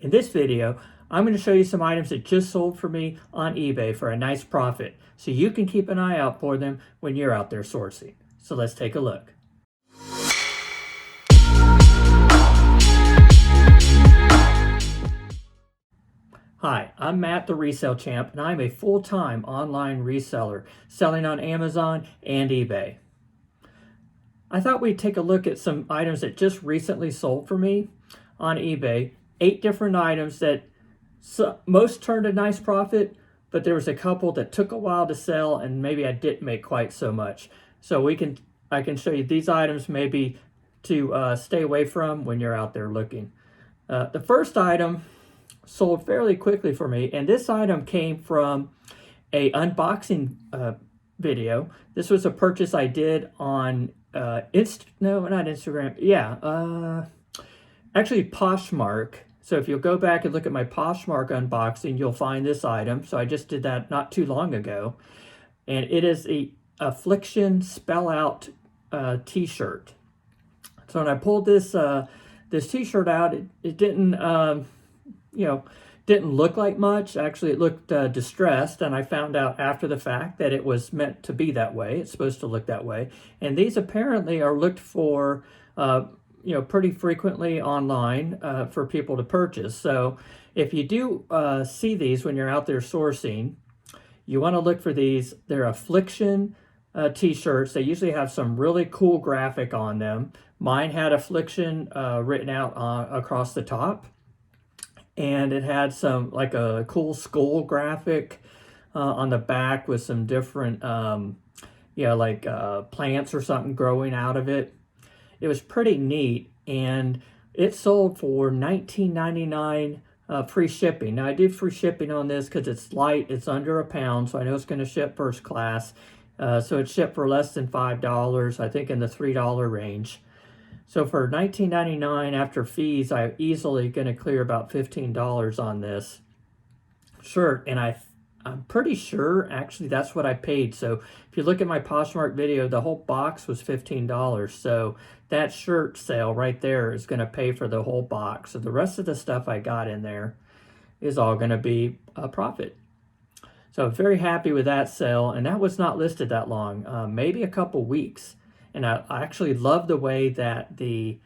In this video, I'm going to show you some items that just sold for me on eBay for a nice profit, so you can keep an eye out for them when you're out there sourcing. So let's take a look. Hi, I'm Matt the Resale Champ, and I'm a full-time online reseller selling on Amazon and eBay. I thought we'd take a look at some items that just recently sold for me on eBay. 8 different items that most turned a nice profit, but there was a couple that took a while to sell and maybe I didn't make quite so much. So I can show you these items maybe to stay away from when you're out there looking. The first item sold fairly quickly for me, and this item came from a unboxing video. This was a purchase I did on actually Poshmark. So if you'll go back and look at my Poshmark unboxing, you'll find this item. So I just did that not too long ago. And it is a Affliction Spell Out t-shirt. So when I pulled this this t-shirt out, it didn't didn't look like much. Actually, it looked distressed, and I found out after the fact that it was meant to be that way. It's supposed to look that way. And these apparently are looked for pretty frequently online for people to purchase. So if you do see these when you're out there sourcing, you want to look for these. They're Affliction t-shirts. They usually have some really cool graphic on them. Mine had Affliction written out across the top, and it had some like a cool skull graphic on the back with some different plants or something growing out of it. It was pretty neat, and it sold for $19.99 free shipping. Now I did free shipping on this because it's light, it's under a pound, so I know it's going to ship first class. So it shipped for less than $5, I think in the $3 range. So for $19.99 after fees, I'm easily going to clear about $15 on this shirt, and I'm pretty sure actually that's what I paid. So if you look at my Poshmark video, the whole box was $15. So that shirt sale right there is going to pay for the whole box. So the rest of the stuff I got in there is all going to be a profit. So I'm very happy with that sale, and that was not listed that long, maybe a couple weeks. And I actually love the way that the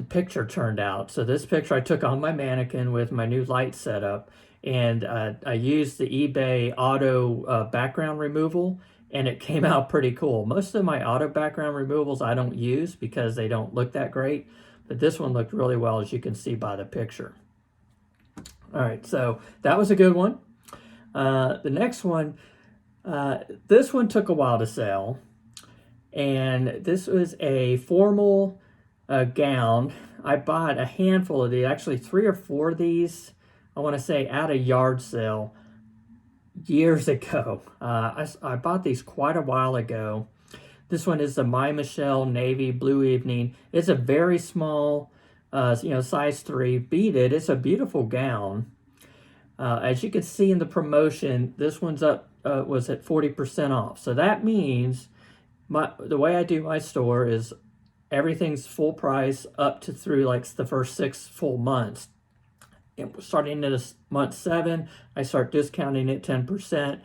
picture turned out. So this picture I took on my mannequin with my new light setup, and I used the eBay auto background removal, and it came out pretty cool. Most of my auto background removals I don't use because they don't look that great, but this one looked really well, as you can see by the picture. All right, so that was a good one. The next one, this one took a while to sell, and this was a formal gown. I bought a handful of these, actually 3 or 4 of these, I want to say, at a yard sale years ago. I bought these quite a while ago. This one is the My Michelle Navy Blue Evening. It's a very small, size 3 beaded. It's a beautiful gown. As you can see in the promotion, this one's was at 40% off. So that means the way I do my store is everything's full price up to through like the first 6 full months. And starting in month 7, I start discounting it 10%.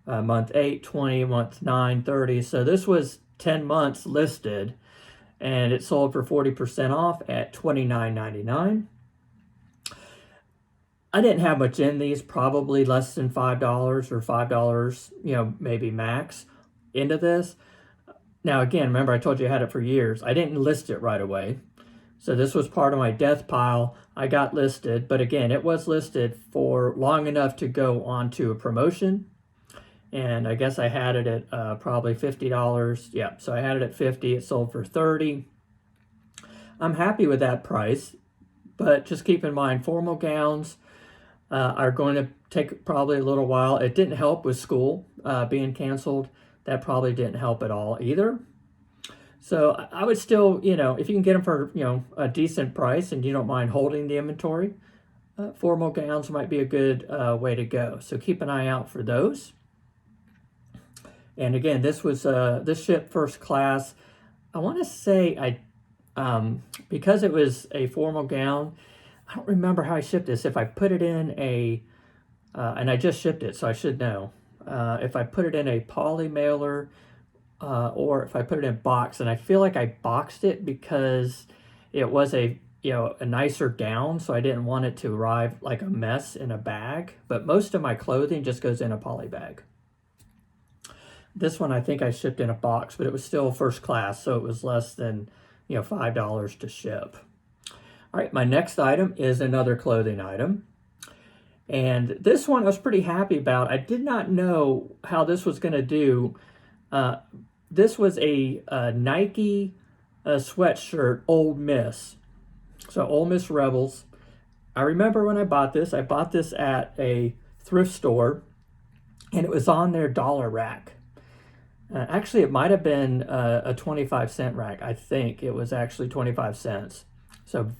Month 8, 20, month 9, 30. So this was 10 months listed, and it sold for 40% off at $29.99. I didn't have much in these, probably less than $5 or $5, maybe max into this. Now, again, remember I told you I had it for years. I didn't list it right away. So this was part of my death pile. I got listed, but again, it was listed for long enough to go on to a promotion. And I guess I had it at probably $50. Yeah, so I had it at $50. It sold for $30. I'm happy with that price, but just keep in mind, formal gowns are going to take probably a little while. It didn't help with school being canceled. That probably didn't help at all either. So I would still, if you can get them for, a decent price and you don't mind holding the inventory, formal gowns might be a good way to go. So keep an eye out for those. And again, this shipped first class. I want to say because it was a formal gown, I don't remember how I shipped this. If I put it in a, and I just shipped it, so I should know. If I put it in a poly mailer, or if I put it in a box, and I feel like I boxed it because it was a nicer gown, so I didn't want it to arrive like a mess in a bag. But most of my clothing just goes in a poly bag. This one I think I shipped in a box, but it was still first class, so it was less than $5 to ship. All right, my next item is another clothing item. And this one I was pretty happy about. I did not know how this was going to do. This was a Nike sweatshirt, Ole Miss. So Ole Miss Rebels. I remember when I bought this at a thrift store, and it was on their dollar rack. Actually, it might have been a 25-cent rack. I think it was actually 25 cents. So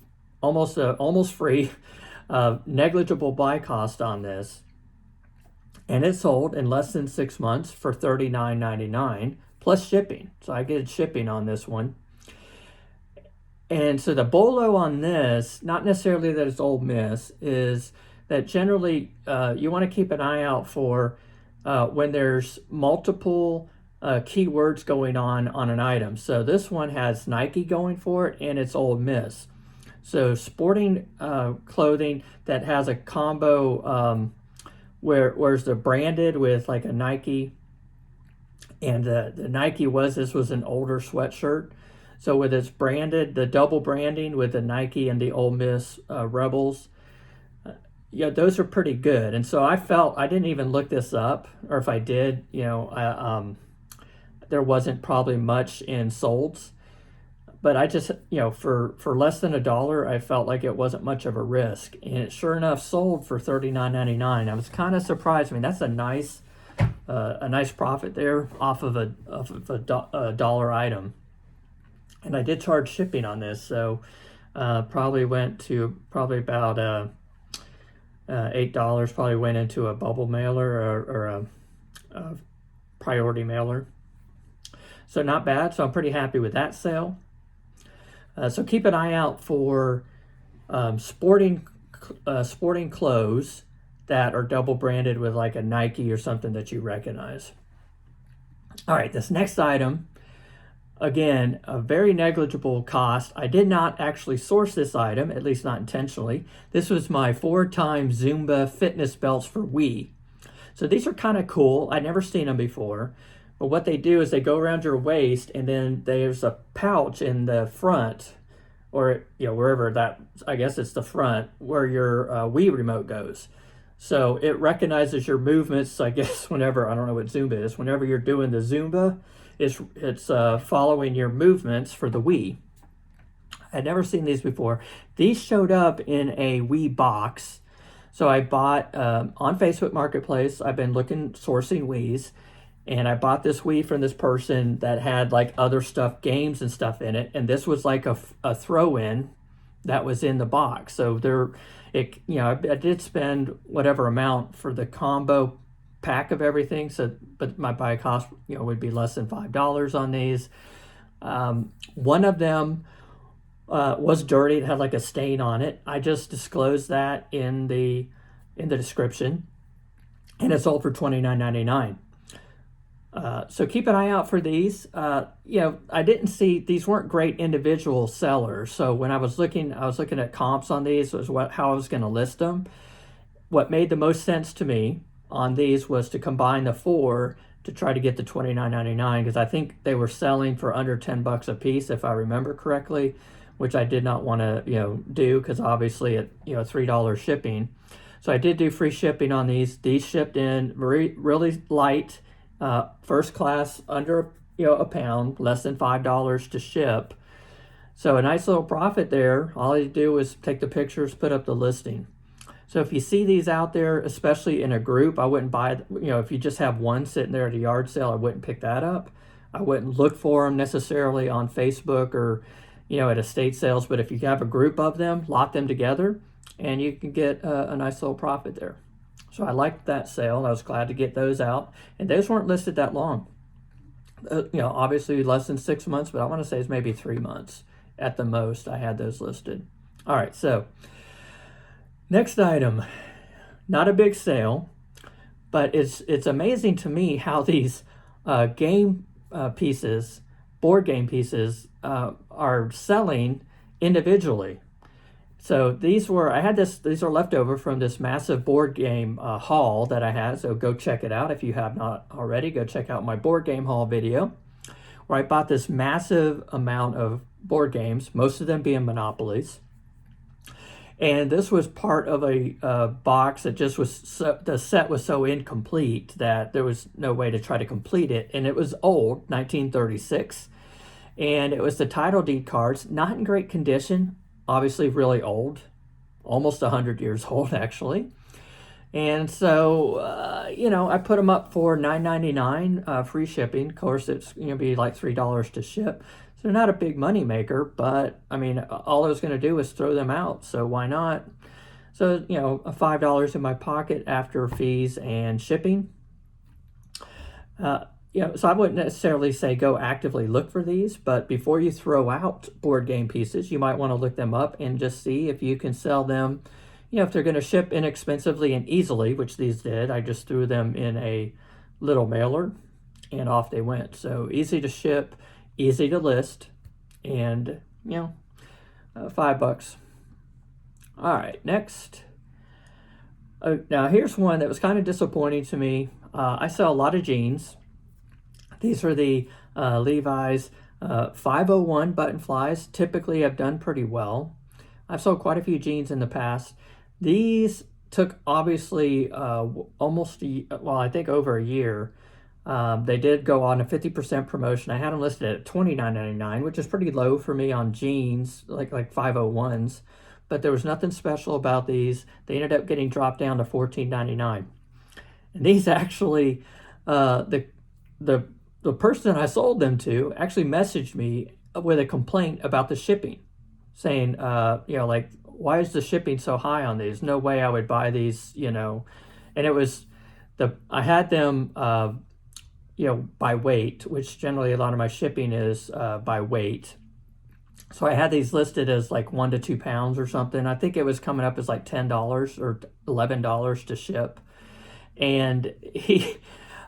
almost free. Negligible buy cost on this. And it sold in less than 6 months for $39.99 plus shipping. So I get shipping on this one. And so the Bolo on this, not necessarily that it's Ole Miss, is that generally you want to keep an eye out for when there's multiple keywords going on an item. So this one has Nike going for it, and it's Ole Miss. So sporting clothing that has a combo where's the branded with like a Nike, and the Nike this was an older sweatshirt. So with its branded, the double branding with the Nike and the Ole Miss Rebels, those are pretty good. And so I felt, I didn't even look this up, or if I did, there wasn't probably much in solds. But I just, for less than $1, I felt like it wasn't much of a risk. And it sure enough sold for $39.99. I was kind of surprised. I mean, that's a nice profit there off of a dollar item. And I did charge shipping on this, so probably went to about $8. Probably went into a bubble mailer or a priority mailer. So not bad. So I'm pretty happy with that sale. So keep an eye out for sporting clothes that are double branded with like a Nike or something that you recognize. All right, this next item, again, a very negligible cost. I did not actually source this item, at least not intentionally. This was my 4-time Zumba fitness belts for Wii. So these are kind of cool. I'd never seen them before. But what they do is they go around your waist, and then there's a pouch in the front, or wherever that, I guess it's the front, where your Wii remote goes. So it recognizes your movements, I guess, whenever, I don't know what Zumba is, whenever you're doing the Zumba, it's following your movements for the Wii. I'd never seen these before. These showed up in a Wii box. So I bought on Facebook Marketplace, I've been sourcing Wiis. And I bought this Wii from this person that had like other stuff, games and stuff in it. And this was like a throw-in that was in the box. So I did spend whatever amount for the combo pack of everything. So, but my buy cost, would be less than $5 on these. One of them was dirty. It had like a stain on it. I just disclosed that in the description, and it sold for $29.99. So keep an eye out for these. I didn't see, these weren't great individual sellers. So when I was looking at comps on these, was how I was going to list them. What made the most sense to me on these was to combine the 4 to try to get the $29.99, because I think they were selling for under $10 a piece, if I remember correctly, which I did not want to do, because obviously at $3 shipping. So I did do free shipping on these. These shipped in really light. First class, under a pound, less than $5 to ship. So a nice little profit there. All you do is take the pictures, put up the listing. So if you see these out there, especially in a group, I wouldn't buy, if you just have one sitting there at a yard sale, I wouldn't pick that up. I wouldn't look for them necessarily on Facebook or, at estate sales. But if you have a group of them, lot them together, and you can get a nice little profit there. So I liked that sale. I was glad to get those out. And those weren't listed that long. Obviously less than 6 months, but I want to say it's maybe 3 months at the most I had those listed. All right, so Next item, not a big sale, but it's amazing to me how these game pieces, board game pieces, are selling individually. So I had these are left over from this massive board game haul that I had. So go check it out if you have not already. Go check out my board game haul video where I bought this massive amount of board games, most of them being Monopolies. And this was part of a box that just was the set was so incomplete that there was no way to try to complete it. And it was old, 1936. And it was the title deed cards, not in great condition, obviously really old, almost 100 years old actually. And so, I put them up for $9.99 free shipping. Of course, it's going to be like $3 to ship. So they're not a big money maker, but I mean, all I was going to do was throw them out. So why not? So, $5 in my pocket after fees and shipping. So I wouldn't necessarily say go actively look for these, but before you throw out board game pieces, you might want to look them up and just see if you can sell them. If they're going to ship inexpensively and easily, which these did. I just threw them in a little mailer and off they went. So easy to ship, easy to list, and $5. All right, next. Now here's one that was kind of disappointing to me. I sell a lot of jeans. These are the Levi's 501 button flies. Typically have done pretty well. I've sold quite a few jeans in the past. These took obviously almost, I think over a year. They did go on a 50% promotion. I had them listed at $29.99, which is pretty low for me on jeans, like 501s. But there was nothing special about these. They ended up getting dropped down to $14.99. And these actually, the person I sold them to actually messaged me with a complaint about the shipping, saying, why is the shipping so high on these? No way I would buy these, And it was I had them, by weight, which generally a lot of my shipping is by weight. So I had these listed as like 1 to 2 pounds or something. I think it was coming up as like $10 or $11 to ship. And he,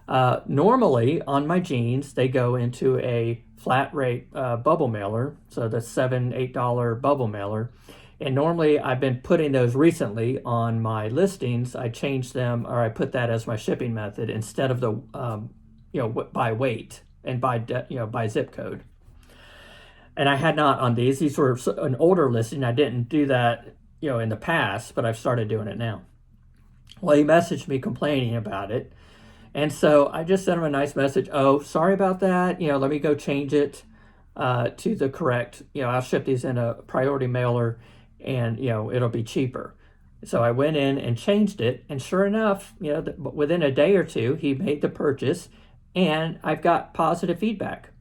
normally on my jeans, they go into a flat rate bubble mailer. So the $7, $8 bubble mailer. And normally I've been putting those recently on my listings. I changed them, or I put that as my shipping method instead of the, by weight and by zip code. And I had not on these. These were an older listing. I didn't do that, in the past, but I've started doing it now. Well, he messaged me complaining about it. And so I just sent him a nice message. Oh, sorry about that. Let me go change it to the correct, I'll ship these in a priority mailer and, it'll be cheaper. So I went in and changed it. And sure enough, within a day or two, he made the purchase and I've got positive feedback.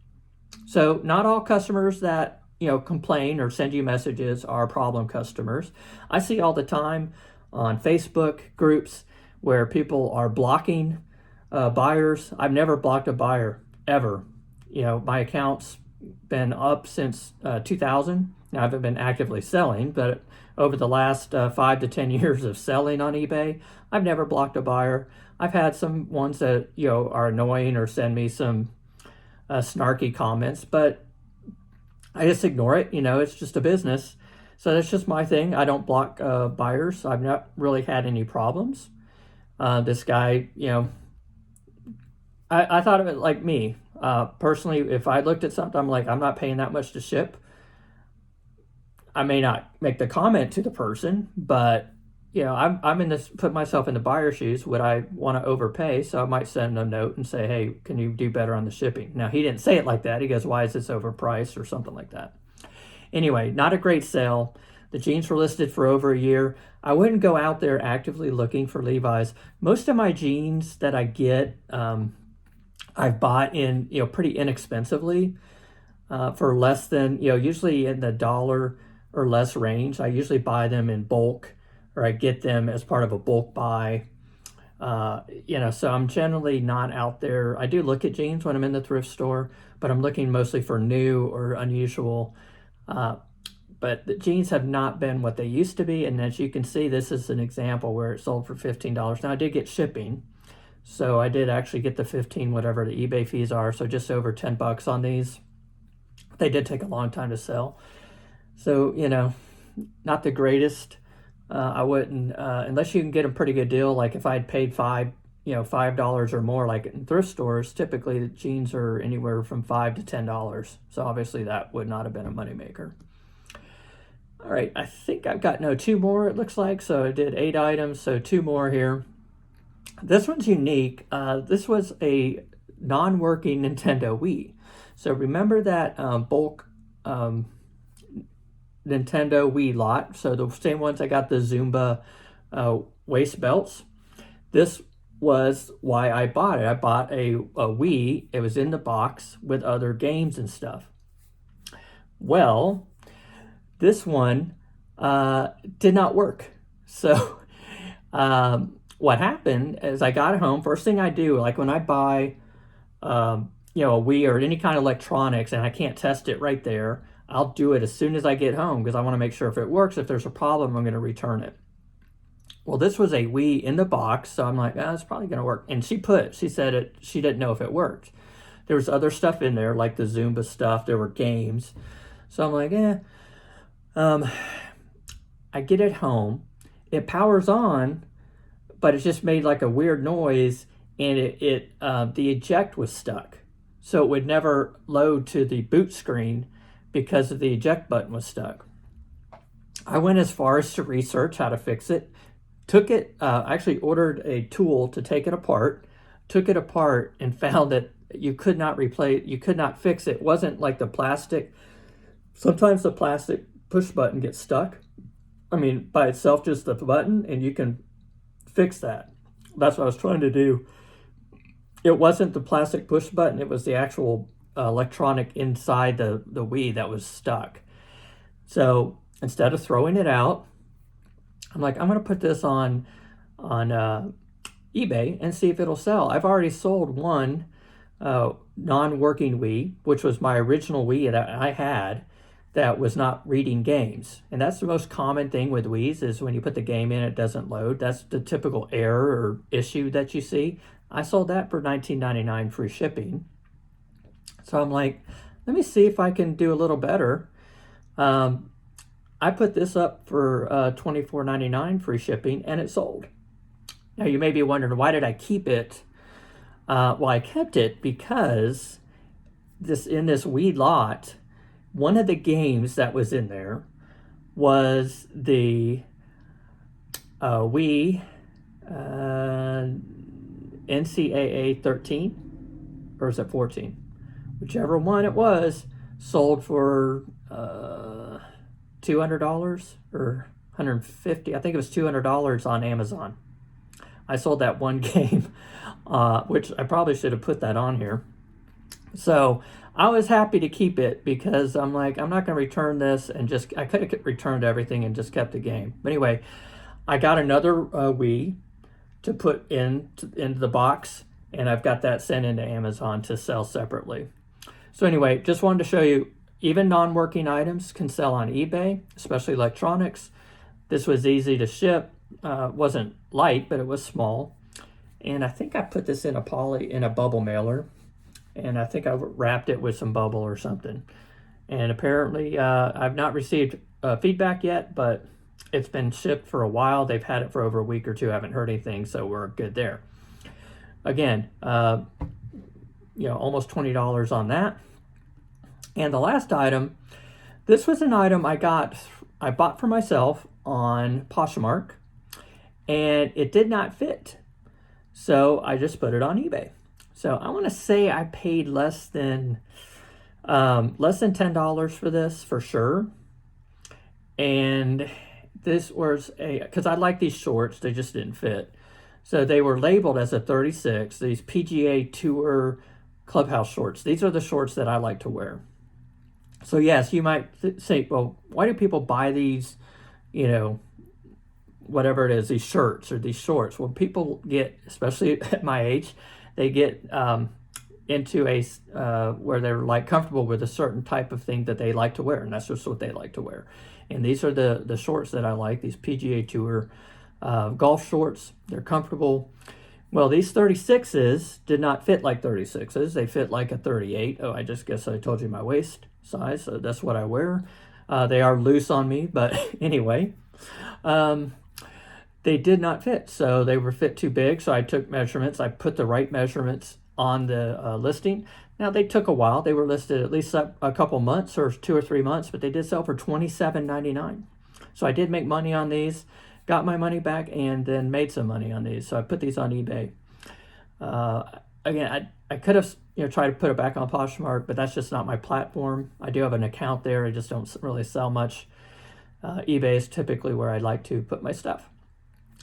So not all customers that, complain or send you messages are problem customers. I see all the time on Facebook groups where people are blocking buyers. I've never blocked a buyer ever. My account's been up since 2000. Now, I haven't been actively selling, but over the last 5 to 10 years of selling on eBay, I've never blocked a buyer. I've had some ones that are annoying or send me some snarky comments, but I just ignore it. It's just a business. So that's just my thing. I don't block buyers. I've not really had any problems. This guy, I thought of it like me. Personally, if I looked at something, I'm like, I'm not paying that much to ship. I may not make the comment to the person, but I'm in this, put myself in the buyer's shoes. Would I want to overpay? So I might send a note and say, hey, can you do better on the shipping? Now, he didn't say it like that. He goes, why is this overpriced or something like that? Anyway, not a great sale. The jeans were listed for over a year. I wouldn't go out there actively looking for Levi's. Most of my jeans that I get, I've bought in, pretty inexpensively for less than, usually in the dollar or less range. I usually buy them in bulk, or I get them as part of a bulk buy. So I'm generally not out there. I do look at jeans when I'm in the thrift store, but I'm looking mostly for new or unusual but the jeans have not been what they used to be. And as you can see, this is an example where it sold for $15. Now I did get shipping, so I did actually get the 15, whatever the eBay fees are. So just over 10 bucks on these. They did take a long time to sell. So, you know, not the greatest. I wouldn't, unless you can get a pretty good deal. Like if I'd paid $5 or more, like in thrift stores, typically the jeans are anywhere from $5 to $10. So obviously that would not have been a moneymaker. All right, I think I've got, no, 2 more, it looks like. So I did 8 items, so 2 more here. This one's unique. This was a non-working Nintendo Wii. So remember that bulk Nintendo Wii lot? So the same ones I got, the Zumba waist belts. This was why I bought it. I bought a Wii. It was in the box with other games and stuff. Well, this one did not work. So what happened is I got it home. First thing I do, like when I buy a Wii or any kind of electronics and I can't test it right there, I'll do it as soon as I get home because I want to make sure if it works. If there's a problem, I'm going to return it. Well, this was a Wii in the box, so I'm like, it's probably going to work. And she said she didn't know if it worked. There was other stuff in there, like the Zumba stuff. There were games. So I'm like, I get it home. It powers on, but it just made like a weird noise, and the eject was stuck. So it would never load to the boot screen because the eject button was stuck. I went as far as to research how to fix it. Actually ordered a tool to take it apart, took it apart and found that you could not fix it. It wasn't like the plastic. Sometimes the plastic push button gets stuck. I mean, by itself, just the button, and you can fix that. That's what I was trying to do. It wasn't the plastic push button. It was the actual electronic inside the Wii that was stuck. So instead of throwing it out, I'm like, I'm going to put this on eBay and see if it'll sell. I've already sold one non-working Wii, which was my original Wii that I had that was not reading games. And that's the most common thing with Wiis is when you put the game in, it doesn't load. That's the typical error or issue that you see. I sold that for $19.99 free shipping. So I'm like, let me see if I can do a little better. I put this up for $24.99 free shipping, and it sold. Now you may be wondering, why did I keep it? Well, I kept it because in this Wii lot, one of the games that was in there was the Wii NCAA 13, or is it 14? Whichever one it was, sold for $200 or $150. I think it was $200 on Amazon. I sold that one game, which I probably should have put that on here. So I was happy to keep it because I'm like, I'm not going to return this, and I could have returned everything and just kept the game. But anyway, I got another Wii to put into the box, and I've got that sent into Amazon to sell separately. So anyway, just wanted to show you, even non-working items can sell on eBay, especially electronics. This was easy to ship. Wasn't light, but it was small. And I think I put this in a bubble mailer. And I think I wrapped it with some bubble or something. And apparently, I've not received feedback yet, but it's been shipped for a while. They've had it for over a week or two. I haven't heard anything, so we're good there. Again, almost $20 on that. And the last item, this was an item I bought for myself on Poshmark, and it did not fit. So I just put it on eBay. So I want to say I paid less than $10 for this for sure. And this was because I like these shorts, they just didn't fit. So they were labeled as a 36, these PGA Tour Clubhouse shorts. These are the shorts that I like to wear. So yes, you might say, well, why do people buy these, whatever it is, these shirts or these shorts? Well, people get, especially at my age, they get into a where they're like comfortable with a certain type of thing that they like to wear, and that's just what they like to wear. And these are the shorts that I like, these PGA Tour golf shorts. They're comfortable. Well, these 36s did not fit like 36s. They fit like a 38. Oh, I just guess I told you my waist size, so that's what I wear. They are loose on me, but anyway. They did not fit, so they were fit too big, so I took measurements. I put the right measurements on the listing. Now, they took a while. They were listed at least a couple months or 2 or 3 months, but they did sell for $27.99. So I did make money on these, got my money back, and then made some money on these. So I put these on eBay. Again, I could have tried to put it back on Poshmark, but that's just not my platform. I do have an account there. I just don't really sell much. eBay is typically where I like to put my stuff.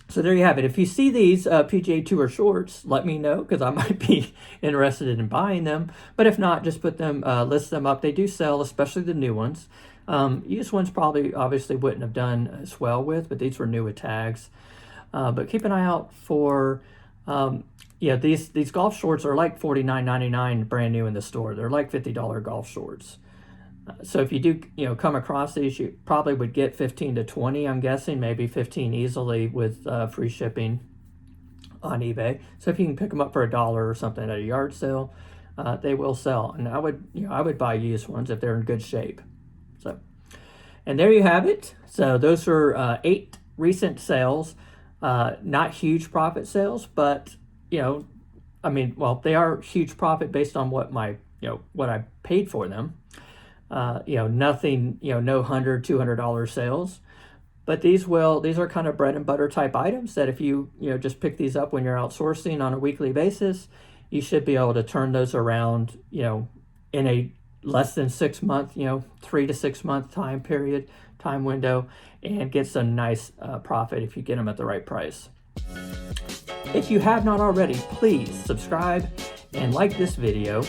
So there you have it. If you see these PGA Tour shorts, let me know, because I might be interested in buying them. But if not, just put them, list them up. They do sell, especially the new ones. Used ones probably obviously wouldn't have done as well with, but these were new with tags. But keep an eye out for, these golf shorts are like $49.99 brand new in the store. They're like $50 golf shorts. So if you do, come across these, you probably would get 15 to 20, I'm guessing, maybe 15 easily with free shipping on eBay. So if you can pick them up for $1 or something at a yard sale, they will sell. And I would buy used ones if they're in good shape. So, and there you have it. So those are 8 recent sales, not huge profit sales, but they are huge profit based on what what I paid for them. Nothing, no $100, $200 sales, but these are kind of bread and butter type items that if you, just pick these up when you're outsourcing on a weekly basis, you should be able to turn those around, in a less than 6 month, 3 to 6 month time window, and get some nice profit if you get them at the right price. If you have not already, please subscribe and like this video.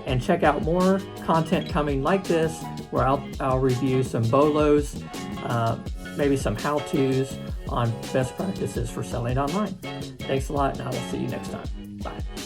And check out more content coming like this, where I'll review some Bolos, maybe some how-tos on best practices for selling online. Thanks a lot, and I will see you next time. Bye.